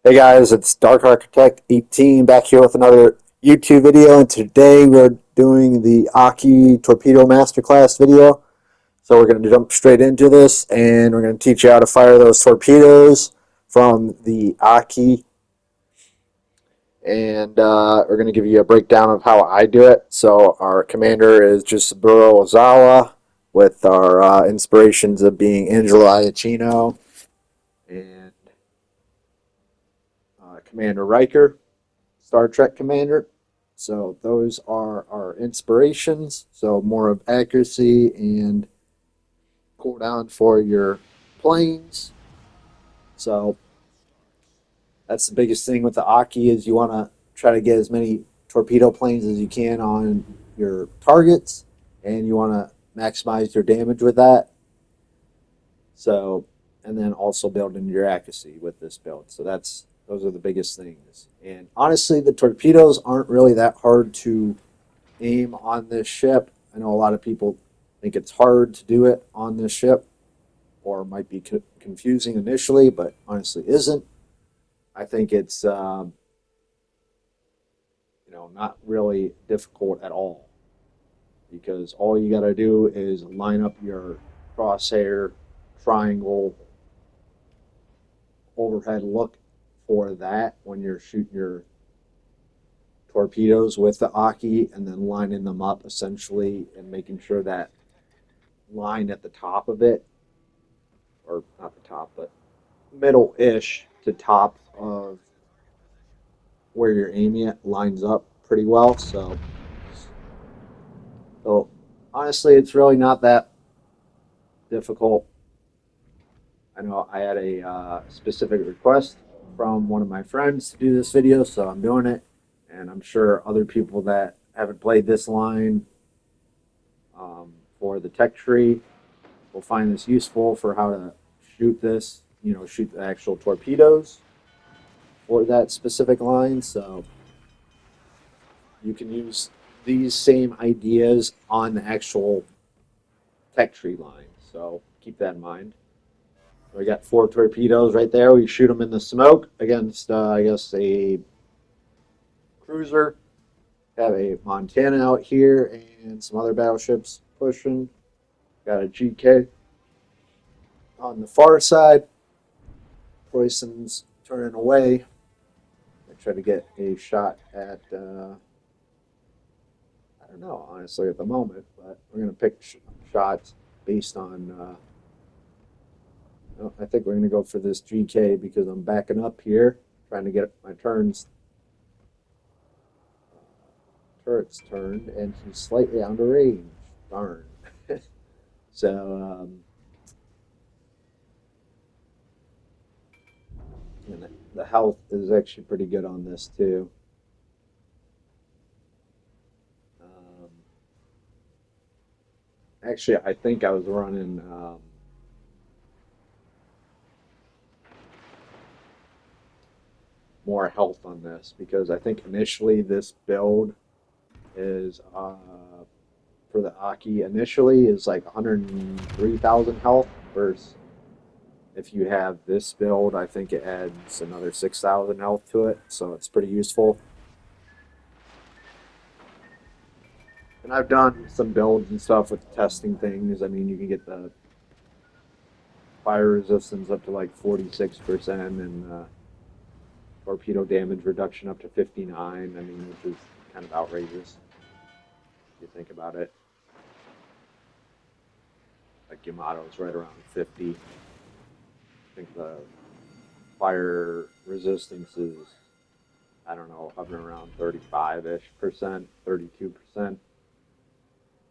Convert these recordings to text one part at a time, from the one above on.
Hey guys, it's Dark Architect 18 back here with another YouTube video, and today we're doing the Aki Torpedo Masterclass video. So we're going to jump straight into this, and we're going to teach you how to fire those torpedoes from the Aki, and we're going to give you a breakdown of how I do it. So our commander is just WoWsL with our inspirations of being Angelo Iacchino and Commander Riker, Star Trek Commander. So those are our inspirations. So more of accuracy and cooldown for your planes. So that's the biggest thing with the Aki is you want to try to get as many torpedo planes as you can on your targets, and you want to maximize your damage with that. So, and then also build in your accuracy with this build. So those are the biggest things. And honestly, the torpedoes aren't really that hard to aim on this ship. I know a lot of people think it's hard to do it on this ship, or might be confusing initially, but honestly isn't. I think it's not really difficult at all, because all you got to do is line up your crosshair triangle overhead look for that when you're shooting your torpedoes with the Aki, and then lining them up essentially and making sure that line at the top of it, or not the top, but middle-ish to top of where you're aiming at lines up pretty well. So honestly, it's really not that difficult. I know I had a specific request from one of my friends to do this video, so I'm doing it. And I'm sure other people that haven't played this line for the tech tree will find this useful for how to shoot this, shoot the actual torpedoes for that specific line. So you can use these same ideas on the actual tech tree line. So keep that in mind. We got 4 torpedoes right there. We shoot them in the smoke against, I guess, a cruiser. Have a Montana out here and some other battleships pushing. Got a GK on the far side. Croyson's turning away. I try to get a shot at, I don't know, honestly, at the moment, but we're going to pick shots based on, I think we're going to go for this GK because I'm backing up here, trying to get my turrets turned, and he's slightly out of range. Darn. So, and the health is actually pretty good on this too. Um, Actually, I think I was running more health on this, because I think initially this build is for the Aki initially is like 103,000 health versus if you have this build, I think it adds another 6,000 health to it, so it's pretty useful. And I've done some builds and stuff with testing things. I mean, you can get the fire resistance up to like 46% and torpedo damage reduction up to 59. I mean, which is kind of outrageous if you think about it. Like Yamato's right around 50. I think the fire resistance is, I don't know, hovering around 35-ish%, 32%.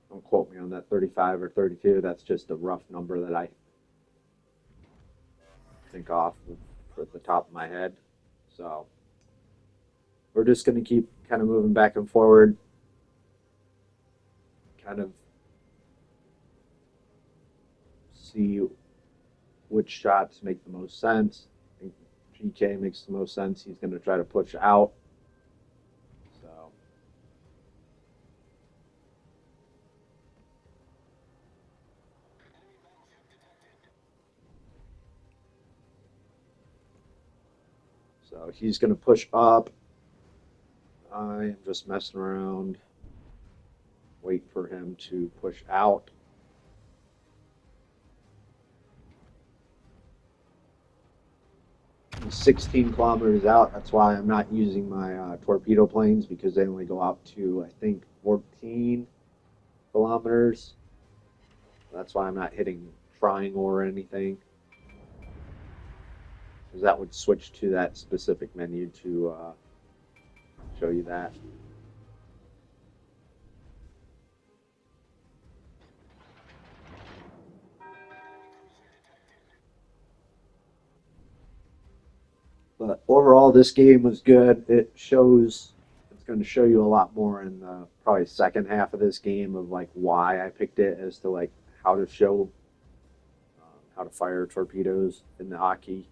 Don't quote me on that 35 or 32. That's just a rough number that I think off for the top of my head. So we're just going to keep kind of moving back and forward, kind of see which shots make the most sense. I think GK makes the most sense. He's going to try to push out. So he's going to push up. I am just messing around. Wait for him to push out. He's 16 kilometers out. That's why I'm not using my torpedo planes, because they only go out to, I think, 14 kilometers. That's why I'm not hitting triangle or anything, because that would switch to that specific menu to show you that. But overall, this game was good. It's going to show you a lot more in the probably second half of this game of like why I picked it, as to like how to show how to fire torpedoes in the Aki.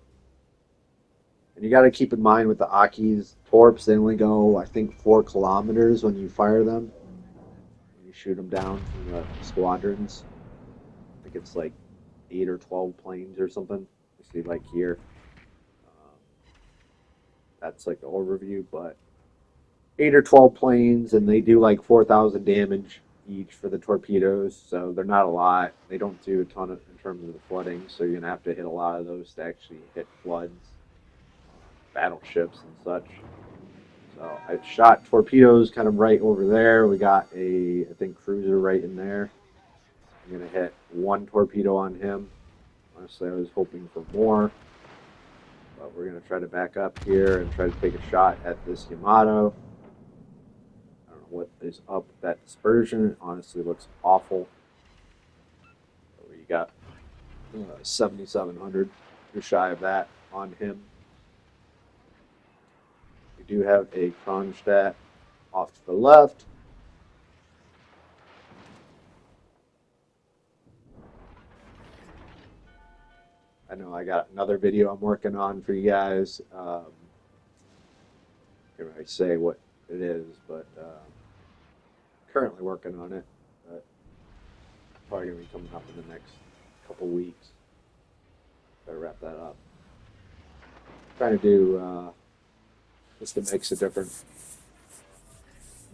And you got to keep in mind with the Aki's torps, they only go, I think, 4 kilometers when you fire them. When you shoot them down from the squadrons. I think it's like 8 or 12 planes or something. You see, like here. That's like the overview, but 8 or 12 planes, and they do like 4,000 damage each for the torpedoes, so they're not a lot. They don't do a ton in terms of the flooding, so you're going to have to hit a lot of those to actually hit floods, battleships, and such. So I shot torpedoes kind of right over there. We got a, I think, cruiser right in there. I'm going to hit 1 torpedo on him. Honestly, I was hoping for more. But we're going to try to back up here and try to take a shot at this Yamato. I don't know what is up with that dispersion. It honestly looks awful. So we got 7,700, just shy of that on him. We do have a Kronstadt off to the left. I know I got another video I'm working on for you guys. I can't really say what it is, but currently working on it. But probably going to be coming up in the next couple weeks. Gotta wrap that up. Trying to do just a mix of different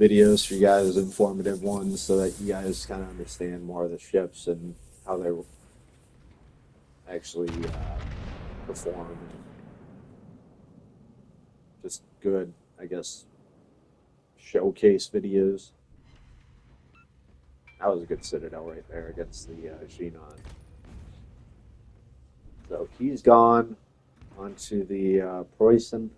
videos for you guys, informative ones, so that you guys kind of understand more of the ships and how they actually perform. Just good, I guess, showcase videos. That was a good Citadel right there against the Xenon. So he's gone onto the Preußen.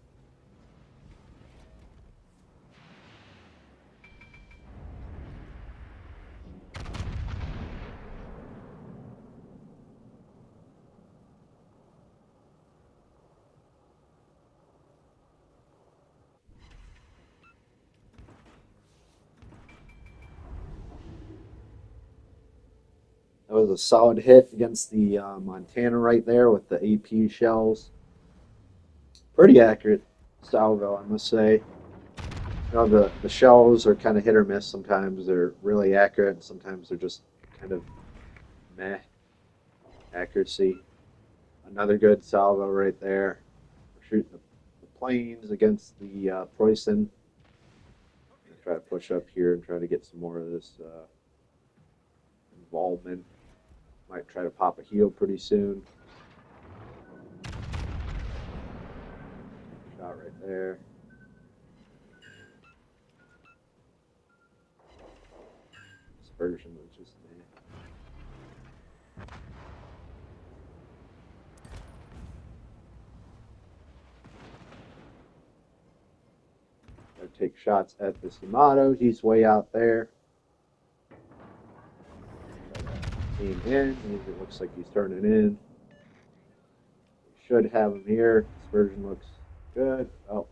That was a solid hit against the Montana right there with the AP shells. Pretty accurate salvo, I must say. You know, the shells are kind of hit or miss. Sometimes they're really accurate, and sometimes they're just kind of meh accuracy. Another good salvo right there. We're shooting the planes against the Preußen. Try to push up here and try to get some more of this involvement. Might try to pop a heel pretty soon. Shot right there. Dispersion was just Gotta take shots at this Yamato. He's way out there. Team in. It looks like he's turning in. We should have him here. Dispersion looks good. Oh.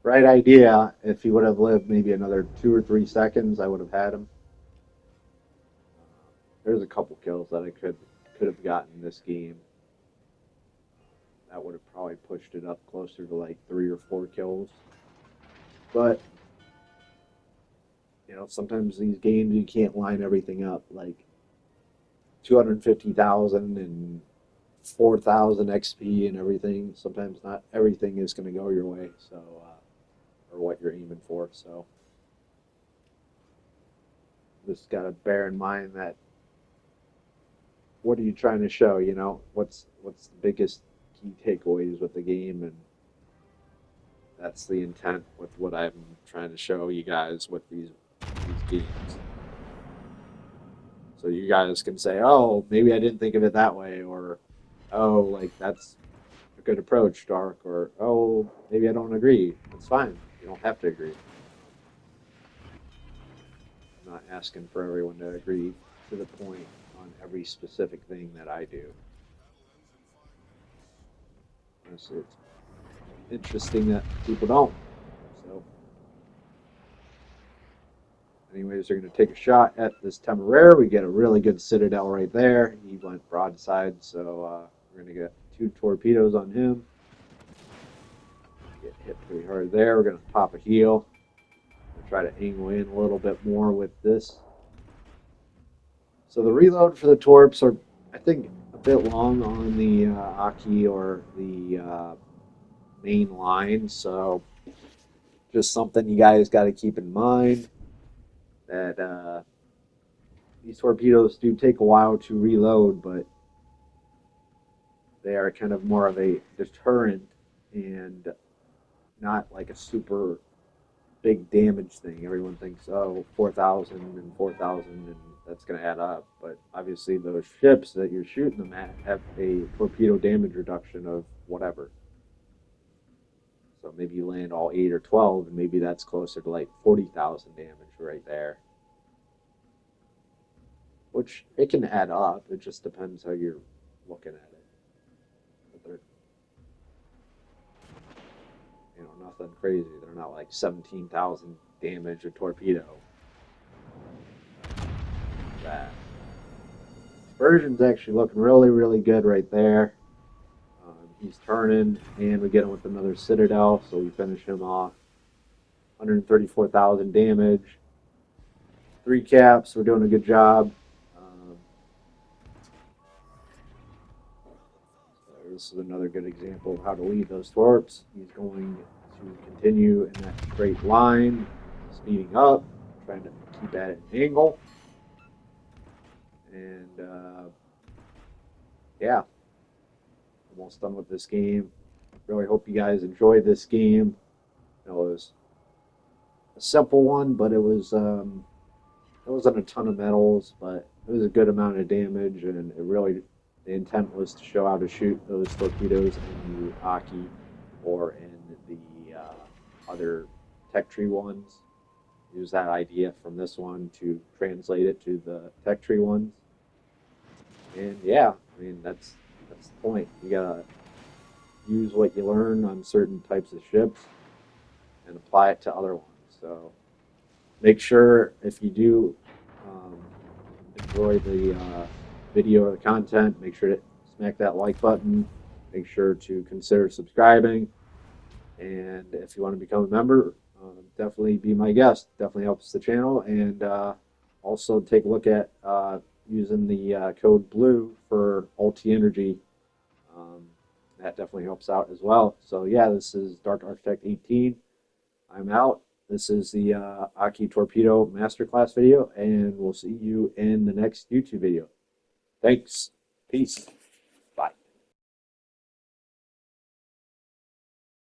Right idea. If he would have lived maybe another 2 or 3 seconds, I would have had him. There's a couple kills that I could have gotten this game. That would have probably pushed it up closer to like 3 or 4 kills. But, you know, sometimes these games you can't line everything up. Like 250,000 and 4,000 XP and everything. Sometimes not everything is going to go your way, so or what you're aiming for. So just got to bear in mind that what are you trying to show? You know, what's the biggest key takeaways with the game, and that's the intent with what I'm trying to show you guys with these games. So you guys can say, oh, maybe I didn't think of it that way, or oh, like that's a good approach, Dark, or oh, maybe I don't agree. That's fine. You don't have to agree. I'm not asking for everyone to agree to the point on every specific thing that I do. Honestly, it's interesting that people don't. So, anyways, they're going to take a shot at this Temeraire. We get a really good citadel right there. He went broadside, so we're going to get 2 torpedoes on him. Get hit pretty hard there. We're going to pop a heel. Try to angle in a little bit more with this. So the reload for the torps are, I think, a bit long on the Aki or the main line. So just something you guys got to keep in mind, that these torpedoes do take a while to reload, but they are kind of more of a deterrent and not like a super big damage thing. Everyone thinks, oh, 4,000 and 4,000 and that's going to add up. But obviously those ships that you're shooting them at have a torpedo damage reduction of whatever. So maybe you land all 8 or 12, and maybe that's closer to like 40,000 damage right there. Which it can add up. It just depends how you're looking at it. But they're, nothing crazy. They're not like 17,000 damage a torpedo. That. Dispersion's actually looking really, really good right there. He's turning, and we get him with another citadel, so we finish him off. 134,000 damage. 3 caps. We're doing a good job. This is another good example of how to lead those torps. He's going to continue in that straight line, speeding up, trying to keep at an angle. And yeah, almost done with this game. Really hope you guys enjoyed this game. It was a simple one, but it wasn't a ton of medals, but it was a good amount of damage, and it really, the intent was to show how to shoot those torpedoes in the Aki or in the other tech tree ones. Use that idea from this one to translate it to the tech tree ones. And yeah, I mean, that's the point. You gotta use what you learn on certain types of ships and apply it to other ones. So make sure, if you do enjoy the video or the content, make sure to smack that like button. Make sure to consider subscribing. And if you want to become a member, definitely be my guest. Definitely helps the channel. And also take a look at using the code BLUE for Ulti Energy. That definitely helps out as well. So yeah, this is Dark Architect 18. I'm out. This is the Aki Torpedo Masterclass video, and we'll see you in the next YouTube video. Thanks. Peace.